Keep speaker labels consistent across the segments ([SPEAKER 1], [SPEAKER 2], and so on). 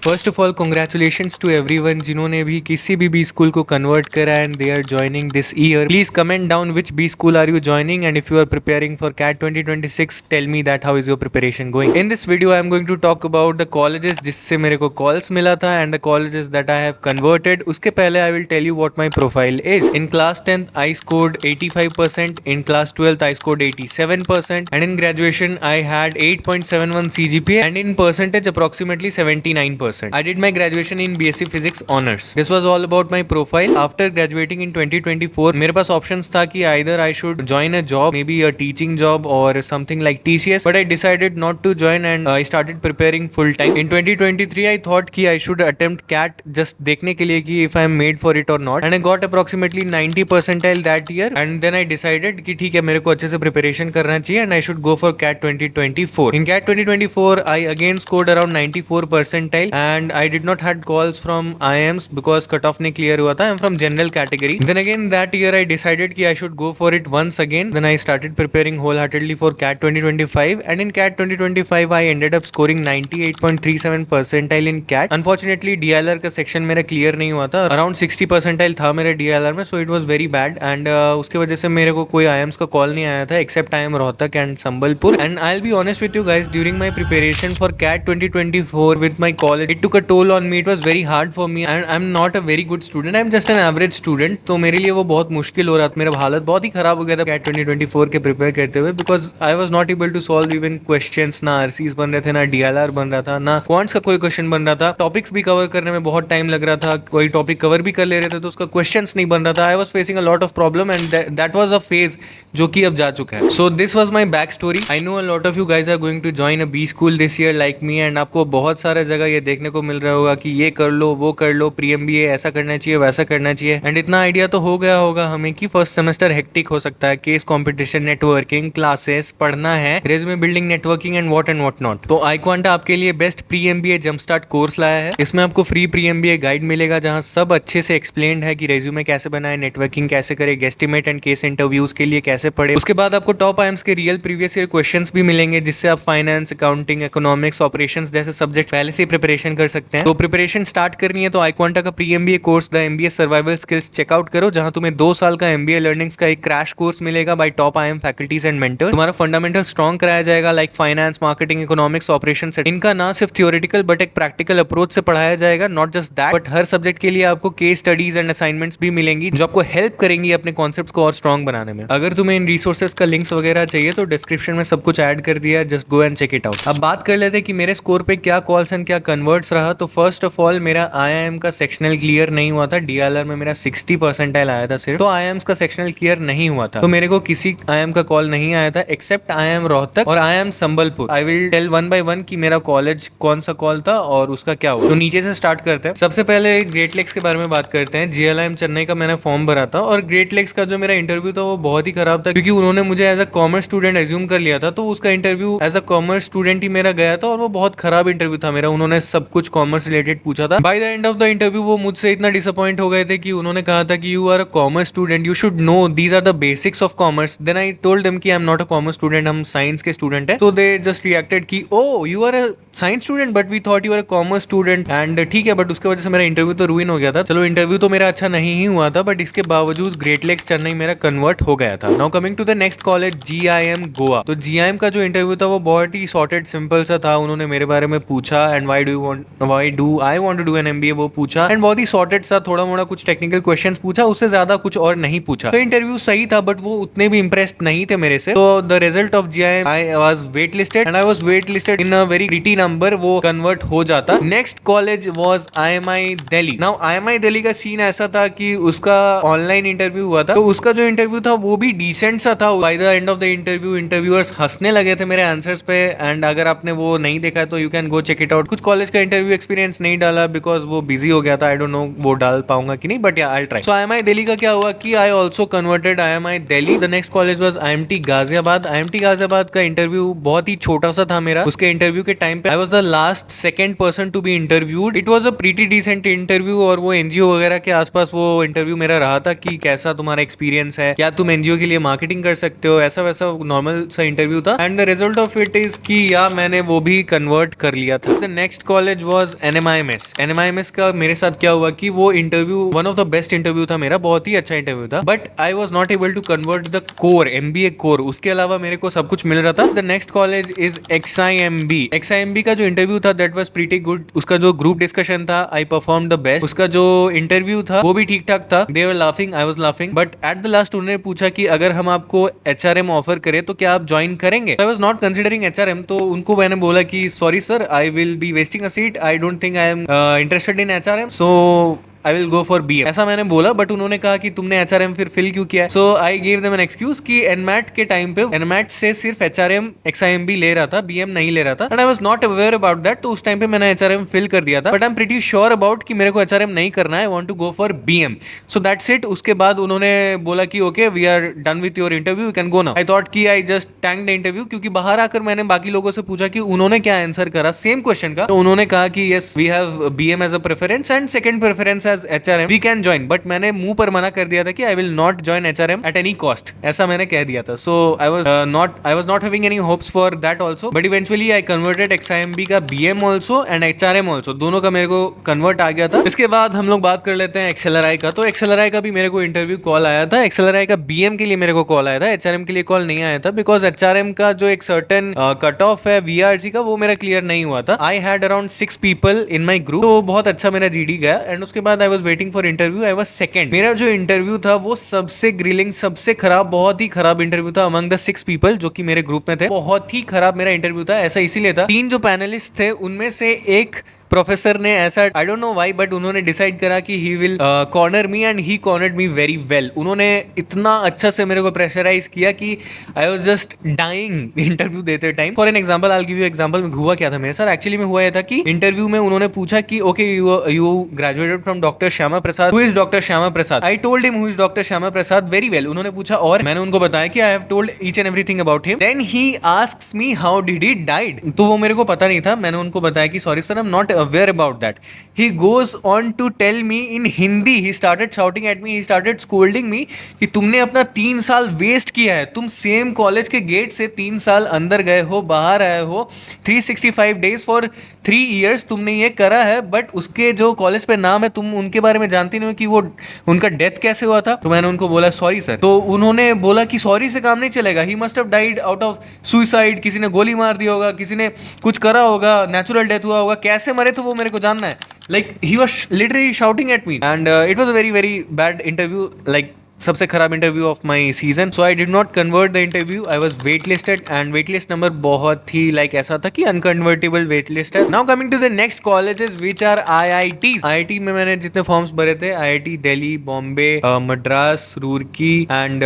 [SPEAKER 1] First of all congratulations to everyone जिन्होंने भी किसी भी बी स्कूल को कन्वर्ट करा and they are joining this year. Please comment down which B school are you joining and if you are preparing for CAT 2026 tell me that how is your preparation going. In this video I am going to talk about the colleges जिससे मेरे को calls मिला था and the colleges that I have converted. उसके पहले I will tell you what my profile is. In class 10th I scored 85%, in class 12th I scored 87%, and in graduation I had 8.71 CGPA, and in percentage approximately 79%. I did my graduation in BSc Physics Honors. This was all about my profile. After graduating in 2024, मेरे पास options था कि either I should join a job, maybe a teaching job or something like TCS, but I decided not to join and I started preparing full time. In 2023 I thought कि I should attempt CAT just देखने के लिए कि if I am made for it or not, and I got approximately 90 percentile that year, and then I decided कि ठीक है मेरे को अच्छे से preparation करना चाहिए and I should go for CAT 2024. In CAT 2024 I again scored around 94 percentile and I did not had calls from IIMs because cutoff नहीं clear हुआ था. I'm from general category. Then again that year I decided कि I should go for it once again. Then I started preparing wholeheartedly for CAT 2025, and in CAT 2025 I ended up scoring 98.37 percentile in CAT. Unfortunately DLR का section मेरा clear नहीं हुआ था. Around 60 percentile था मेरे DLR में, so it was very bad and उसके वजह से मेरे को कोई IIMs का call नहीं आया था except IIM Rohtak and Sambalpur. And I'll be honest with you guys, during my preparation for CAT 2024 with my college, it took a toll on me. It was very hard for me and I'm not a very good student. I'm just an average student. तो मेरे लिए वो बहुत मुश्किल हो रहा था. मेरा हालत बहुत ही खराब हो गया था CAT 2024 के प्रिपेयर करते हुए because I was not able to solve even questions. ना RCs बन रहे थे, ना DLR बन रहा था, ना क्वांट्स का कोई क्वेश्चन बन रहा था. टॉपिक्स भी कवर करने में बहुत टाइम लग रहा था. कोई टॉपिक कवर भी कर ले रहे थे तो उसका क्वेश्चंस नहीं बन रहा था. I was facing a lot of problem and that was a phase जो कि अब जा चुका है. So this was my back story. I know a lot of you guys are going to join a B school this year like me and आपको बहुत सारे जगह ये देखने को मिल रहा होगा कि ये कर लो, वो कर लो, प्री MBA ऐसा करना चाहिए, वैसा करना चाहिए. एंड इतना आइडिया तो हो गया होगा हमें कि फर्स्ट सेमेस्टर हेक्टिक हो सकता है. केस कंपटीशन, नेटवर्किंग, क्लासेस पढ़ना है, resume building, networking and what not. तो iQuanta आपके लिए best pre MBA jump start course लाया है. इसमें आपको फ्री प्री MBA गाइड मिलेगा जहां सब अच्छे से एक्सप्लेन्ड है कि रेज्यूमे कैसे बनाए, नेटवर्किंग कैसे करे, गेस्टिमेट एंड केस इंटरव्यूज के लिए कैसे पढ़े. उसके बाद आपको टॉप IIMs के रियल प्रीवियस ईयर क्वेश्चंस भी मिलेंगे जिससे आप फाइनेंस, अकाउंटिंग, इकोनॉमिक्स, ऑपरेशंस जैसे सब्जेक्ट पहले से प्रिपरेशन कर सकते हैं. तो प्रिपरेशन स्टार्ट करनी है तो iQuanta का pre MBA course the MBA survival skills check out करो जहां तुम्हें 2 साल का MBA लर्निंग्स का एक क्रैश कोर्स मिलेगा bye top IIM faculties and mentors. तुम्हारा फंडामेंटल स्ट्रॉन्ग कराया जाएगा like finance, marketing, economics, operations. इनका ना सिर्फ थियोरेटिकल बट एक प्रैक्टिकल अप्रोच से पढ़ाया जाएगा. Not just that but her subject के लिए आपको केस स्टडीज एंड असाइनमेंट्स भी मिलेंगी जो आपको हेल्प करेंगी अपने कॉन्सेप्ट्स को और स्ट्रॉन्ग बनाने में. अगर तुम्हें इन रिसोर्सेज का लिंक्स वगैरह चाहिए तो डिस्क्रिप्शन में सब कुछ ऐड कर दिया, just go and check it out. अब बात कर लेते हैं कि मेरे स्कोर पे क्या कॉल्स एंड क्या कन्वर्ट्स रहा. तो फर्स्ट ऑफ ऑल मेरा IIM का सेक्शनल क्लियर नहीं हुआ था. DLR में मेरा 60 परसेंटाइल आया था सिर्फ, तो IIMs का सेक्शनल क्लियर नहीं हुआ था. तो मेरे को किसी IIM का कॉल नहीं आया था एक्सेप्ट IIM रोहतक और IIM Sambalpur. I will tell one by one कि मेरा कॉलेज कौन सा कॉल था और उसका क्या हुआ. तो नीचे से स्टार्ट करते हैं. सबसे पहले ग्रेट लेक्स के बारे में बात करते हैं. GLIM चेन्नई का मैंने फॉर्म भरा था और ग्रेट लेक्स का जो मेरा इंटरव्यू था वो बहुत ही खराब था क्योंकि उन्होंने मुझे as a commerce student assume कर लिया था. तो उसका interview as a commerce student ही मेरा गया था और वो बहुत खराब इंटरव्यू था मेरा. उन्होंने सब कुछ कॉमर्स रिलेटेड पूछा था. By the end of the interview वो मुझसे इतना डिसअपॉइंट हो गए थे कि उन्होंने कहा था कि you are a commerce student, you should know these are the basics of commerce. Then I told them कि I am not a commerce student, हम साइंस के स्टूडेंट हैं. तो दे जस्ट रिएक्टेड कि oh you are a science student but we thought you are a commerce student. And ठीक है but उसके वजह से मेरा इंटरव्यू तो रुइन हो गया था. चलो इंटरव्यू तो मेरा अच्छा नहीं ही हुआ था बट इसके बावजूद ग्रेट लेक्स चेन्नई मेरा कन्वर्ट हो गया था. Now coming to the next college GIM Goa. तो GIM का जो इंटरव्यू था वो बहुत ही सॉर्टेड सिंपल सा था. उन्होंने मेरे बारे में पूछा and why do I want to do an MBA वो पूछा एंड बहुत ही सॉर्टेड सा थोड़ा मोड़ा कुछ टेक्निकल क्वेश्चंस पूछा, उससे ज्यादा कुछ और नहीं पूछा. तो इंटरव्यू सही था बट वो उतने भी इंप्रेस्ड नहीं थे मेरे से. तो the result of GIM I was wait listed and I was wait listed in a very pretty number. वो कन्वर्ट हो जाता. Next college was IMI Delhi. नाउ IMI दिल्ली का सीन ऐसा था कि उसका ऑनलाइन इंटरव्यू हुआ था. तो उसका जो इंटरव्यू था वो भी डिसेंट सा था. By the end of the interview interviewers हंसने लगे थे मेरे आंसर्स पे एंड अगर आपने वो नहीं देखा तो you can go check it out. कुछ कॉलेज का इंटरव्यू एक्सपीरियंस नहीं डाला बिकॉज वो बिजी हो गया था. आई डोंट नो वो डाल पाऊंगा कि नहीं बट या I try. So IMI Delhi का क्या हुआ कि I also converted IMI Delhi. The next college was IMT Ghaziabad. IMT Ghaziabad का इंटरव्यू बहुत ही छोटा सा था मेरा. उसके इंटरव्यू के टाइम पे I was the last second person to be interviewed. It was a pretty decent interview और वो NGO वगैरह के आसपास वो इंटरव्यू मेरा रहा था कि कैसा तुम्हारा एक्सपीरियंस है, क्या तुम NGO के लिए मार्केटिंग कर सकते हो, ऐसा वैसा नॉर्मल सा इंटरव्यू था. And the result of it is कि या मैंने वो भी कन्वर्ट कर लिया था. The next college college was NMIMS. NMIMS का मेरे साथ क्या हुआ कि वो interview one of the best interview था मेरा, बहुत ही अच्छा इंटरव्यू था, but I was not able to convert the core, MBA core. उसके अलावा मेरे को सब कुछ मिल रहा था. The next college is XIMB. XIMB का जो इंटरव्यू था दैट वाज प्रीटी गुड. उसका जो ग्रुप डिस्कशन था, आई परफॉर्म द बेस्ट. उसका जो इंटरव्यू था वो भी ठीक ठाक था. They were laughing, I was laughing, but at the last उन्होंने पूछा कि अगर हम आपको HRM ऑफर करें तो क्या आप ज्वाइन करेंगे. आई वाज नॉट कंसिडरिंग HRM. तो उनको मैंने बोला कि sorry sir, I will be wasting a seat, I don't think I am interested in HRM, so I will go for BM. ऐसा मैंने बोला, बट उन्होंने कहा कि तुमने HRM फिर फिल क्यों किया. So I give them an excuse कि NMAT के टाइम पे NMAT से सिर्फ HRM XIMB ले रहा था, BM नहीं ले रहा था, and I was not aware about that. तो उस टाइम पे मैंने HRM फिल कर दिया था, but I am pretty sure about कि मेरे को HRM नहीं करना है. I want to go for BM. So that's it. उसके बाद उन्होंने बोला कि okay, we are done with your interview, you can go now. I thought कि I just tank the interview, क्योंकि बाहर आकर मैंने बाकी लोगों से पूछा कि उन्होंने क्या आंसर करा सेम क्वेश्चन का. तो उन्होंने कहा कि yes, we have BM as a preference and second preference as HRM, we can join. But मैंने मुंह पर मना कर दिया था कि I will not join HRM at any cost, ऐसा मैंने कह दिया था. So I was not having any hopes for that also, but eventually I converted XIMB का BM also and HRM also, दोनों का मेरे को कन्वर्ट आ गया था. इसके बाद हम लोग बात कर लेते हैं XLRI का. तो XLRI का भी मेरे को इंटरव्यू कॉल आया था. XLRI का BM के लिए मेरे को कॉल आया था, HRM के लिए कॉल नहीं आया था, बिकॉज HRM का जो एक सर्टेन कट ऑफ है VRC का, वो मेरा क्लियर नहीं हुआ था. I had around 6 people in my group, तो बहुत अच्छा मेरा GD गया. एंड उसके बाद I was waiting for interview. I was second. मेरा जो इंटरव्यू था वो सबसे ग्रिलिंग, सबसे खराब, बहुत ही खराब इंटरव्यू था अमंग द 6 पीपल जो कि मेरे ग्रुप में थे. बहुत ही खराब मेरा इंटरव्यू था. ऐसा इसीलिए था, 3 जो पैनलिस्ट थे उनमें से एक प्रोफेसर ने ऐसा, I don't know why, but उन्होंने डिसाइड करा कि he will corner me, and he cornered me very well. उन्होंने इतना अच्छा से मेरे को प्रेशराइज किया कि I was just dying interview देते time. For an example, I will give you example. हुआ क्या था मेरे साथ, एक्चुअली में हुआ ये था कि इंटरव्यू में उन्होंने पूछा कि okay, you graduated from doctor Shyama Prasad, who is doctor Shyama Prasad. I told him who is doctor Shyama Prasad very well. उन्होंने पूछा और मैंने उनको बताया कि I have told each and everything about him. Then he asks me how did he died. तो वो मेरे को पता नहीं था. मैंने उनको बताया कि sorry sir, I am not aware about that. He goes on to tell me in Hindi. He started shouting at me. He started scolding me कि तुमने अपना 3 साल वेस्ट किया है. तुम सेम कॉलेज के गेट से 3 साल अंदर गए हो, बाहर आए हो, 365 days फॉर 3 years तुमने ये करा है, बट उसके जो कॉलेज पे नाम है तुम उनके बारे में जानते नहीं हो कि वो उनका डेथ कैसे हुआ था. तो मैंने उनको बोला सॉरी सर. तो उन्होंने बोला कि सॉरी से काम नहीं चलेगा. He must have died out of suicide. किसी ने गोली मार दिया होगा, किसी ने कुछ करा होगा, नेचुरल डेथ हुआ होगा. कैसे मरे तो वो मेरे को जानना है. Like he was literally shouting at me, and it was a very very bad interview, like सबसे खराब interview of my season. So I did not convert the interview. I was wait listed, and wait list number बहुत ही like ऐसा था कि unconvertible wait list है. Now coming to the next colleges which are IITs. IIT में मैंने जितने forms भरे थे, IIT दिल्ली, बॉम्बे, मद्रास, रूरकी एंड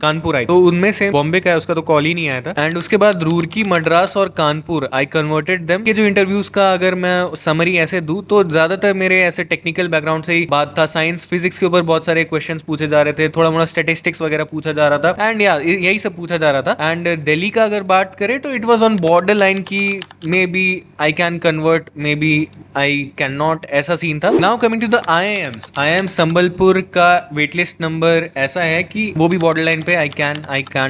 [SPEAKER 1] कानपुर आई. तो उनमें से बॉम्बे का है, उसका तो कॉल ही नहीं आया था. एंड उसके बाद रूरकी, मद्रास और कानपुर, आई कन्वर्टेड देम. के जो इंटरव्यूज का अगर मैं समरी ऐसे दूं तो ज्यादातर मेरे ऐसे टेक्निकल बैकग्राउंड से ही बात था. साइंस फिजिक्स के ऊपर बहुत सारे क्वेश्चन पूछे जा रहे थे, थोड़ा मोड़ा स्टैटिस्टिक्स वगैरह पूछा जा रहा था, एंड या यही सब पूछा जा रहा था. एंड दिल्ली का अगर बात करें तो it was on border line की maybe I can convert, maybe I can not, ऐसा सीन था. Now coming to the IIMs. IIM Sambalpur का वेटलिस्ट नंबर ऐसा है कि वो भी बॉर्डर लाइन पे आई कैन.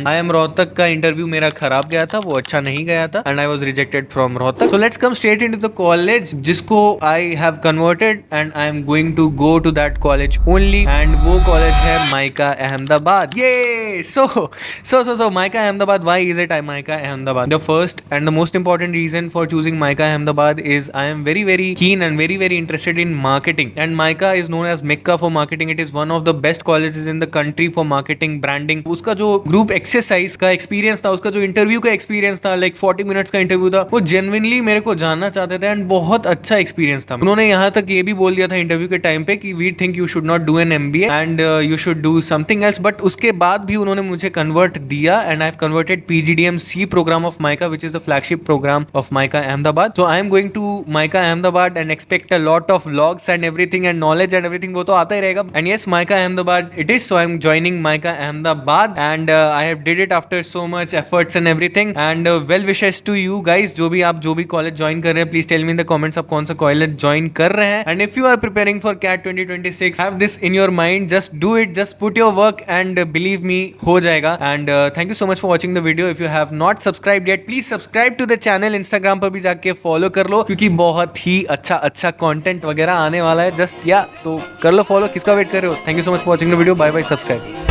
[SPEAKER 1] IIM रोहतक का इंटरव्यू मेरा खराब गया था, वो अच्छा नहीं गया था, and I was rejected from Rohtak. So let's come straight into the college जिसको I have converted, and I am going to go to that college only, and वो कॉलेज है MICA Ahmedabad. Yay! So Mica Ahmedabad. Why is it Mica Ahmedabad? The first and the most important reason for choosing Mica Ahmedabad is I am very very keen and very very interested in marketing, and Mica is known as Mecca for marketing. It is one of the best colleges in the country for marketing, branding. उसका जो group exercise का experience था, उसका जो interview का experience था, like 40 minutes का interview था, वो genuinely मेरे को जानना चाहते थे, and बहुत अच्छा experience था. उन्होंने यहाँ तक ये भी बोल दिया था interview के time पे कि we think you should not do an MBA and you should do something else, but उसके बाद भी उन्होंने मुझे कन्वर्ट दिया, and I have converted PGDM-C program of MICA which is the flagship program of MICA Ahmedabad. So I am going to MICA Ahmedabad and expect a lot of vlogs and everything and knowledge and everything. वो तो आता ही रहेगा. And yes, MICA Ahmedabad it is. So I am joining MICA Ahmedabad, and I have did it after so much efforts and everything, and well wishes to you guys. जो भी college join कर रहे हैं, please tell me in the comments आप कौन सा college join कर रहे हैं. And if you are preparing for CAT 2026, have this in your mind, just do it, just put your work and believe me हो जाएगा। And thank you so much for watching the video. If you have not subscribe yet please subscribe to the channel. Instagram पर भी जाके follow कर लो क्योंकि बहुत ही अच्छा कंटेंट वगैरह आने वाला है। जस्ट या तो कर लो फॉलो, किसका वेट कर रहे हो। Thank you so much for watching the video. Bye bye, subscribe.